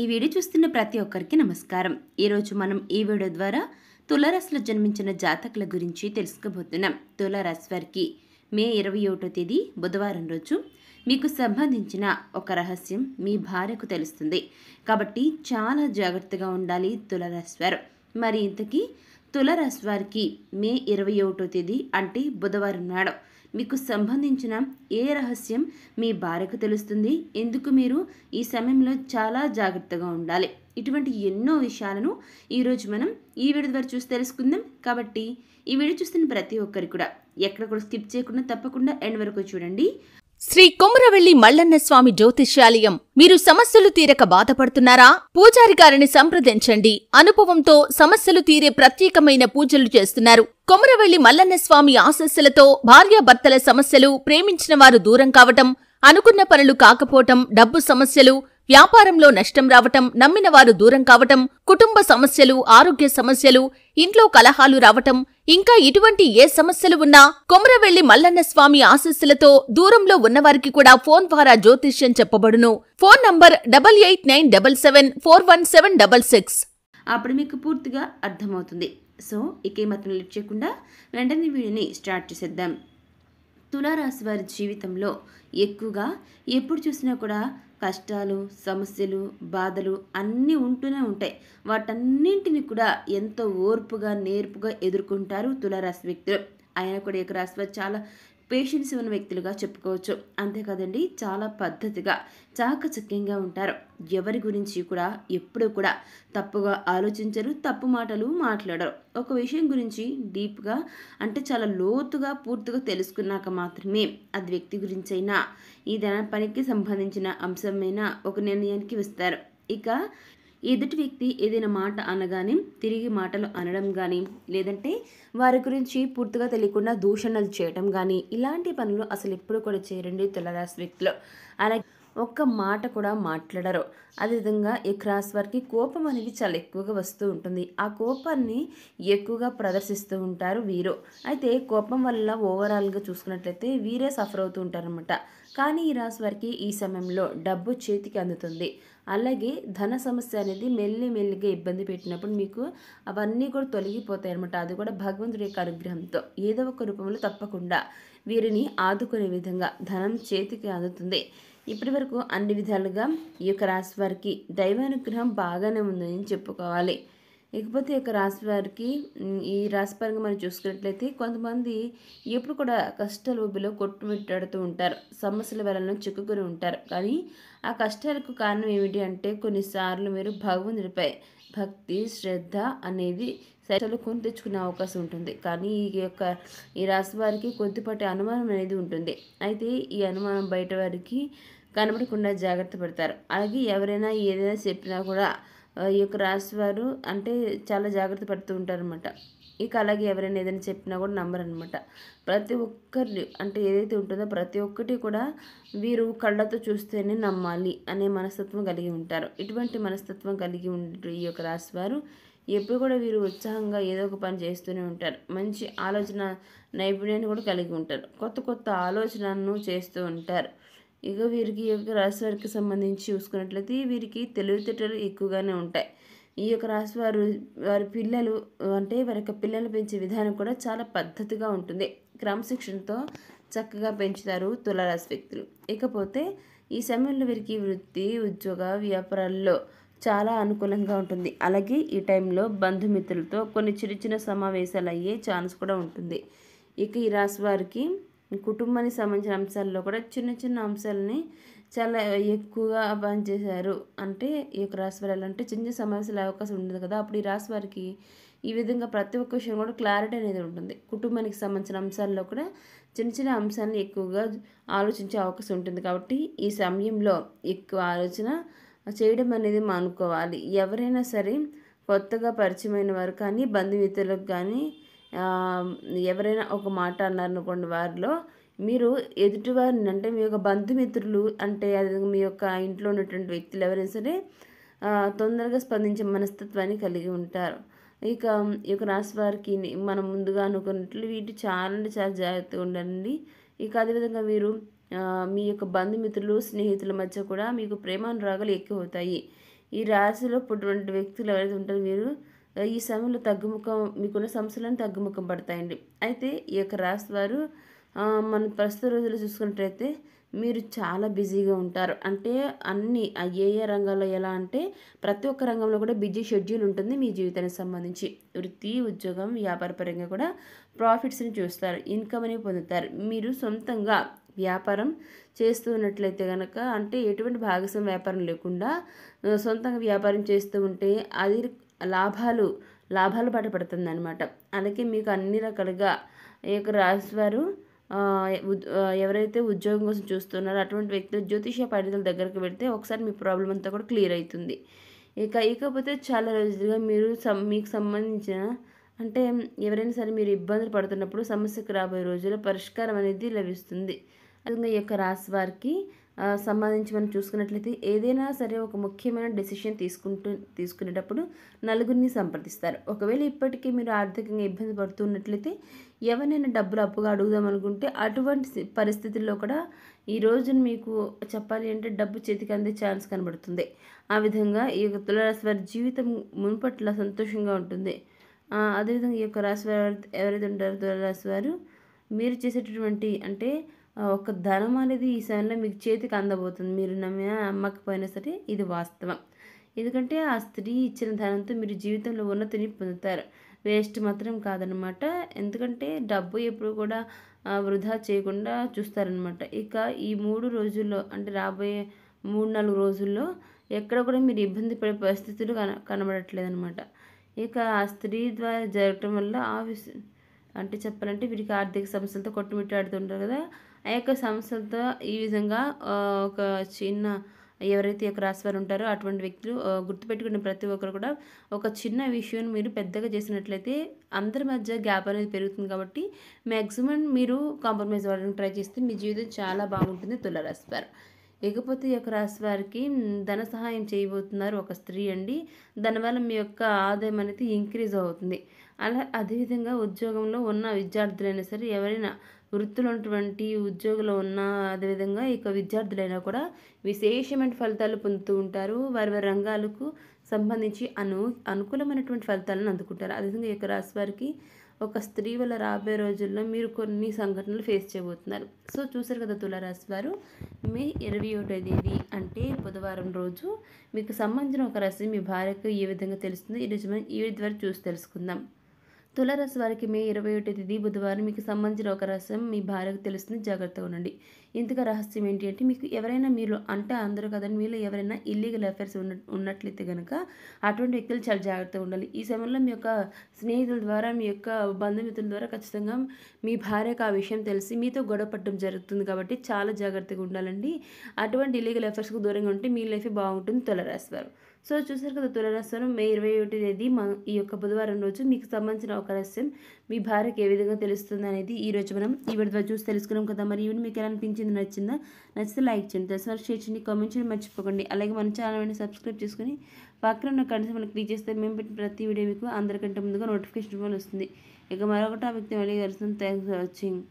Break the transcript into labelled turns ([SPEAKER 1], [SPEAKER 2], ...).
[SPEAKER 1] ఈ వీడియో చూస్తున్న ప్రతి ఒక్కరికి నమస్కారం. ఈరోజు మనం ఈ వీడియో ద్వారా తులారాశిలో జన్మించిన జాతకుల గురించి తెలుసుకోబోతున్నాం. తులారాశి వారికి మే 21వ తేదీ బుధవారం రోజు మీకు సంబంధించిన ఒక రహస్యం మీ భార్యకు తెలుస్తుంది. కాబట్టి చాలా జాగ్రత్తగా ఉండాలి తులారాశి వారు. మరి ఇంతకీ తులారాశి వారికి మే 21వ తేదీ అంటే బుధవారం నాడు మీకు సంబంధించిన ఏ రహస్యం మీ భార్యకు తెలుస్తుంది, ఎందుకు మీరు ఈ సమయంలో చాలా జాగ్రత్తగా ఉండాలి, ఇటువంటి ఎన్నో విషయాలను ఈరోజు మనం ఈ వీడియో ద్వారా చూసి తెలుసుకుందాం. కాబట్టి ఈ వీడియో చూస్తున్న ప్రతి ఒక్కరికి కూడా ఎక్కడ కూడా స్కిప్ చేయకుండా తప్పకుండా ఎండ్ వరకు చూడండి.
[SPEAKER 2] శ్రీ కొమురవెల్లి మల్లన్న స్వామి జ్యోతిష్యాలయం. మీరు సమస్యలు తీరక బాధపడుతున్నారా? పూజారి గారిని సంప్రదించండి. అనుభవంతో సమస్యలు తీరే ప్రత్యేకమైన పూజలు చేస్తున్నారు. కొమురవెల్లి మల్లన్న స్వామి ఆశీస్సులతో భార్యాభర్తల సమస్యలు, ప్రేమించిన వారు దూరం కావటం, అనుకున్న పనులు కాకపోవటం, డబ్బు సమస్యలు, వ్యాపారంలో నష్టం రావటం, నమ్మిన వారు దూరం కావటం, కుటుంబ సమస్యలు, ఆరోగ్య సమస్యలు, ఇంట్లో కలహాలు రావటం, ఇంకా ఇటువంటి ఏ సమస్యలు ఉన్నా కొమురవెల్లి మల్లన్న స్వామి ఆశీస్సులతో దూరంలో ఉన్నవారికి కూడా ఫోన్ ద్వారా జ్యోతిష్యం చెప్పబడును. Phone number 8897741766.
[SPEAKER 1] అప్పుడు మీకు పూర్తిగా అర్థమవుతుంది. సో ఇకే మాత్రం లేట్ చేయకుండా వెంటనే వీడియోని స్టార్ట్ చేసేద్దాం. తులారాశి వారి జీవితంలో ఎక్కువగా ఎప్పుడు చూసినా కూడా కష్టాలు, సమస్యలు, బాధలు అన్నీ ఉంటూనే ఉంటాయి. వాటన్నింటిని కూడా ఎంతో ఓర్పుగా, నేర్పుగా ఎదుర్కొంటారు తులారాశి వ్యక్తులు. ఆయన కూడా ఈ రాశి వారు చాలా పేషెన్స్ ఉన్న వ్యక్తులుగా చెప్పుకోవచ్చు. అంతేకాదండి, చాలా పద్ధతిగా, చాకచక్యంగా ఉంటారు. ఎవరి గురించి కూడా ఎప్పుడూ కూడా తప్పుగా ఆలోచించరు, తప్పు మాటలు మాట్లాడరు. ఒక విషయం గురించి డీప్గా అంటే చాలా లోతుగా పూర్తిగా తెలుసుకున్నాక మాత్రమే అది వ్యక్తి గురించి అయినా ఏదైనా పనికి సంబంధించిన అంశమైనా ఒక నిర్ణయానికి వస్తారు. ఇక ఎదుటి వ్యక్తి ఏదైనా మాట అనగానే తిరిగి మాటలు అనడం కానీ, లేదంటే వారి గురించి పూర్తిగా తెలియకుండా దూషణలు చేయడం కానీ, ఇలాంటి పనులు అసలు ఎప్పుడు కూడా చేయరండి తులారాశి వ్యక్తులు. అలాగే ఒక్క మాట కూడా మాట్లాడరు. అదేవిధంగా ఈ రాశి వారికి కోపం అనేది చాలా ఎక్కువగా వస్తూ ఉంటుంది. ఆ కోపాన్ని ఎక్కువగా ప్రదర్శిస్తూ ఉంటారు వీరు. అయితే కోపం వల్ల ఓవరాల్గా చూసుకున్నట్లయితే వీరే సఫర్ అవుతూ ఉంటారనమాట. కానీ ఈ రాశి వారికి ఈ సమయంలో డబ్బు చేతికి అందుతుంది. అలాగే ధన సమస్య అనేది మెల్లిగా ఇబ్బంది పెట్టినప్పుడు మీకు అవన్నీ కూడా తొలగిపోతాయి అనమాట. అది కూడా భగవంతుడి యొక్క అనుగ్రహంతో ఏదో ఒక రూపంలో తప్పకుండా వీరిని ఆదుకునే విధంగా ధనం చేతికి అందుతుంది. ఇప్పటి వరకు అన్ని విధాలుగా ఈ యొక్క రాశి వారికి దైవానుగ్రహం బాగానే ఉందని చెప్పుకోవాలి. ఇకపోతే ఈ యొక్క రాశి వారికి ఈ రాశిపరంగా మనం చూసుకున్నట్లయితే కొంతమంది ఎప్పుడు కూడా కష్టాల ఊబిలో కొట్టుమిట్టాడుతూ ఉంటారు. సమస్యల వలన చిక్కుకొని ఉంటారు. కానీ ఆ కష్టాలకు కారణం ఏమిటి అంటే కొన్నిసార్లు మీరు భగవంతుడిపై భక్తి, శ్రద్ధ అనేది సైతాలు కొని తెచ్చుకునే అవకాశం ఉంటుంది. కానీ ఈ రాశి వారికి కొద్దిపాటి అనుమానం అనేది ఉంటుంది. అయితే ఈ అనుమానం బయట వారికి కనబడకుండా జాగ్రత్త పడతారు. అలాగే ఎవరైనా ఏదైనా చెప్పినా కూడా ఈ యొక్క రాశి వారు అంటే చాలా జాగ్రత్త పడుతూ ఉంటారనమాట. ఇక అలాగే ఎవరైనా ఏదైనా చెప్పినా కూడా నమ్మరనమాట. ప్రతి ఒక్కరి అంటే ఏదైతే ఉంటుందో ప్రతి ఒక్కటి కూడా వీరు కళ్ళతో చూస్తేనే నమ్మాలి అనే మనస్తత్వం కలిగి ఉంటారు. ఇటువంటి మనస్తత్వం కలిగి ఉండే ఈ యొక్క రాశి వారు ఎప్పుడు కూడా వీరు ఉత్సాహంగా ఏదో ఒక పని చేస్తూనే ఉంటారు. మంచి ఆలోచన నైపుణ్యాన్ని కూడా కలిగి ఉంటారు. కొత్త ఆలోచనలను చేస్తూ ఉంటారు. ఇక వీరికి ఈ యొక్క రాశి వారికి సంబంధించి చూసుకున్నట్లయితే వీరికి తెలివితేటలు ఎక్కువగానే ఉంటాయి. ఈ యొక్క రాశి వారి పిల్లలు అంటే వారి యొక్క పిల్లలు పెంచే విధానం కూడా చాలా పద్ధతిగా ఉంటుంది. క్రమశిక్షణతో చక్కగా పెంచుతారు తులారాశి వ్యక్తులు. ఇకపోతే ఈ సమయంలో వీరికి వృత్తి, ఉద్యోగ, వ్యాపారాల్లో చాలా అనుకూలంగా ఉంటుంది. అలాగే ఈ టైంలో బంధుమిత్రులతో కొన్ని చిన్న సమావేశాలు అయ్యే ఛాన్స్ కూడా ఉంటుంది. ఇక ఈ రాశి వారికి కుటుంబానికి సంబంధించిన అంశాల్లో కూడా చిన్న అంశాలని చాలా ఎక్కువగా పనిచేశారు. అంటే ఈ యొక్క రాశి వారు ఎలా అంటే చిన్న సమావేశాలు అవకాశం ఉండదు కదా, అప్పుడు ఈ రాశి వారికి ఈ విధంగా ప్రతి ఒక్క విషయం కూడా క్లారిటీ అనేది ఉంటుంది. కుటుంబానికి సంబంధించిన అంశాల్లో కూడా చిన్న అంశాలను ఎక్కువగా ఆలోచించే అవకాశం ఉంటుంది. కాబట్టి ఈ సమయంలో ఎక్కువ ఆలోచన చేయడం అనేది మానుకోవాలి. ఎవరైనా సరే కొత్తగా పరిచయమైన వారు కానీ, బంధుమిత్రులకు కానీ ఎవరైనా ఒక మాట అన్నారనుకోండి, వారిలో మీరు ఎదుటివారిని అంటే మీ యొక్క బంధుమిత్రులు అంటే అది మీ యొక్క ఇంట్లో ఉన్నటువంటి వ్యక్తులు ఎవరైనా సరే తొందరగా స్పందించే మనస్తత్వాన్ని కలిగి ఉంటారు. ఇక ఈ యొక్క రాశి వారికి మనం ముందుగా అనుకున్నట్లు వీటి చాలా జాగ్రత్తగా ఉండండి. ఇక అదేవిధంగా వీరు మీ యొక్క బంధుమిత్రులు, స్నేహితుల మధ్య కూడా మీకు ప్రేమానురాగాలు ఎక్కువ అవుతాయి. ఈ రాశిలో పుట్టినటువంటి వ్యక్తులు ఎవరైతే ఉంటారో మీరు ఈ సమయంలో తగ్గుముఖం మీకున్న సమస్యలను తగ్గుముఖం పడతాయండి. అయితే ఈ యొక్క రాశి వారు మన ప్రస్తుత రోజుల్లో చూసుకున్నట్లయితే మీరు చాలా బిజీగా ఉంటారు. అంటే అన్ని ఏ రంగాల్లో ఎలా అంటే ప్రతి ఒక్క రంగంలో కూడా బిజీ షెడ్యూల్ ఉంటుంది మీ జీవితానికి సంబంధించి. వృత్తి, ఉద్యోగం, వ్యాపార పరంగా కూడా ప్రాఫిట్స్ని చూస్తారు, ఇన్కమ్ని పొందుతారు. మీరు సొంతంగా వ్యాపారం చేస్తూ ఉన్నట్లయితే కనుక అంటే ఎటువంటి భాగస్వామ్య వ్యాపారం లేకుండా సొంతంగా వ్యాపారం చేస్తూ ఉంటే అది లాభాలు బాట పడుతుంది అనమాట. అందుకే మీకు అన్ని రకాలుగా ఈ యొక్క రాశి వారు ఎవరైతే ఉద్యోగం కోసం చూస్తున్నారో అటువంటి వ్యక్తులు జ్యోతిష పండితుల దగ్గరికి వెళ్తే ఒకసారి మీ ప్రాబ్లం అంతా కూడా క్లియర్ అవుతుంది. ఇకపోతే చాలా రోజులుగా మీరు మీకు సంబంధించిన అంటే ఎవరైనా సరే మీరు ఇబ్బందులు పడుతున్నప్పుడు సమస్యకు రాబోయే రోజుల్లో పరిష్కారం అనేది లభిస్తుంది. అదే ఈ యొక్క రాశి వారికి సంబంధించి మనం చూసుకున్నట్లయితే ఏదైనా సరే ఒక ముఖ్యమైన డెసిషన్ తీసుకునేటప్పుడు నలుగురిని సంప్రదిస్తారు. ఒకవేళ ఇప్పటికీ మీరు ఆర్థికంగా ఇబ్బంది పడుతున్నట్లయితే ఎవరైనా డబ్బులు అప్పుగా అడుగుదాం అనుకుంటే అటువంటి పరిస్థితుల్లో కూడా ఈ రోజున మీకు చెప్పాలి అంటే డబ్బు చేతికి అందే ఛాన్స్ కనబడుతుంది. ఆ విధంగా ఈ యొక్క తులారాశి వారి జీవితం మునుపట్ల సంతోషంగా ఉంటుంది. అదేవిధంగా ఈ యొక్క రాశి వారు ఎవరైతే ఉంటారో తులారాశి వారు మీరు చేసేటటువంటి అంటే ఒక ధనం అనేది ఈ సమయంలో మీకు చేతికి అందబోతుంది. మీరు నమ్మకపోయినా సరే ఇది వాస్తవం. ఎందుకంటే ఆ స్త్రీ ఇచ్చిన ధనంతో మీరు జీవితంలో ఉన్నతిని పొందుతారు. వేస్ట్ మాత్రం కాదనమాట. ఎందుకంటే డబ్బు ఎప్పుడు కూడా వృధా చేయకుండా చూస్తారనమాట. ఇక ఈ 3 రోజుల్లో అంటే రాబోయే 3-4 రోజుల్లో ఎక్కడ కూడా మీరు ఇబ్బంది పడే పరిస్థితులు కనబడట్లేదు అనమాట. ఇక ఆ స్త్రీ ద్వారా జరగటం వల్ల అంటే చెప్పాలంటే వీరికి ఆర్థిక సమస్యలతో కొట్టుమిట్టాడుతుంటారు కదా, ఆ యొక్క సమస్యలతో ఈ విధంగా ఒక చిన్న ఎవరైతే యొక్క రాశి వారు ఉంటారో అటువంటి వ్యక్తులు గుర్తుపెట్టుకున్న ప్రతి ఒక్కరు కూడా ఒక చిన్న విషయం మీరు పెద్దగా చేసినట్లయితే అందరి మధ్య గ్యాప్ అనేది పెరుగుతుంది. కాబట్టి మ్యాక్సిమం మీరు కాంప్రమైజ్ అవ్వడానికి ట్రై చేస్తే మీ జీవితం చాలా బాగుంటుంది తులారాశి వారు. ఇకపోతే ఈ యొక్క రాశి వారికి ధన సహాయం చేయబోతున్నారు ఒక స్త్రీ అండి. దానివల్ల మీ యొక్క ఆదాయం అనేది ఇంక్రీజ్ అవుతుంది. అదేవిధంగా ఉద్యోగంలో ఉన్న విద్యార్థులైనా సరే ఎవరైనా వృత్తిలో ఉన్నటువంటి ఉద్యోగంలో ఉన్న అదేవిధంగా ఇక విద్యార్థులైనా కూడా విశేషమైన ఫలితాలు పొందుతూ ఉంటారు. వారి రంగాలకు సంబంధించి అనుకూలమైనటువంటి ఫలితాలను అందుకుంటారు. అదేవిధంగా ఈ యొక్క రాశి వారికి ఒక స్త్రీ వల్ల రాబోయే రోజుల్లో మీరు కొన్ని సంఘటనలు ఫేస్ చేయబోతున్నారు. సో చూసారు కదా తులారాశి వారు, మే 21వ తేదీ అంటే బుధవారం రోజు మీకు సంబంధించిన ఒక రాశి మీ భార్యకు ఏ విధంగా తెలుస్తుంది ఈ ద్వారా చూసి తెలుసుకుందాం. తులారాశి వారికి మే 21వ తేదీ బుధవారం మీకు సంబంధించిన ఒక రహస్యం మీ భార్యకు తెలుస్తుంది, జాగ్రత్తగా ఉండండి. ఇంతగా రహస్యం ఏంటి అంటే మీకు ఎవరైనా మీరు అంటే అందరూ కదండి మీలో ఎవరైనా ఇల్లీగల్ అఫైర్స్ ఉన్నట్లయితే కనుక అటువంటి వ్యక్తులు చాలా జాగ్రత్తగా ఉండాలి. ఈ సమయంలో మీ యొక్క స్నేహితుల ద్వారా మీ యొక్క బంధుమిత్రుల ద్వారా ఖచ్చితంగా మీ భార్యకు ఆ విషయం తెలిసి మీతో గొడవ పడడం జరుగుతుంది. కాబట్టి చాలా జాగ్రత్తగా ఉండాలండి. అటువంటి ఇల్లీగల్ అఫైర్స్కు దూరంగా ఉంటే మీ లైఫ్ బాగుంటుంది తులారాశి వారు. సో చూసారు కదా తులారాశి వారు మే 21వ తేదీ ఈ యొక్క బుధవారం రోజు మీకు సంబంధించిన ఒక రహస్యం మీ భార్యకి ఏ విధంగా తెలుస్తుంది అనేది ఈ రోజు మనం ఈ వీడియో చూసి తెలుసుకున్నాం కదా. మరి ఈవిడ మీకు ఎలా అనిపించింది, నచ్చితే లైక్ చేయండి, తెలిసిన షేర్ చేయండి, కామెంట్ చేయండి మర్చిపోకండి. అలాగే మన ఛానల్ని సబ్స్క్రైబ్ చేసుకుని పక్కన ఉన్న కనీసం మనకి క్లిక్ చేస్తే మేము పెట్టిన ప్రతి వీడియో మీకు అందరికంటే ముందుగా నోటిఫికేషన్ వస్తుంది. ఇక మరొక టాపిక్ మళ్ళీ కలుస్తుంది. Thanks for watching.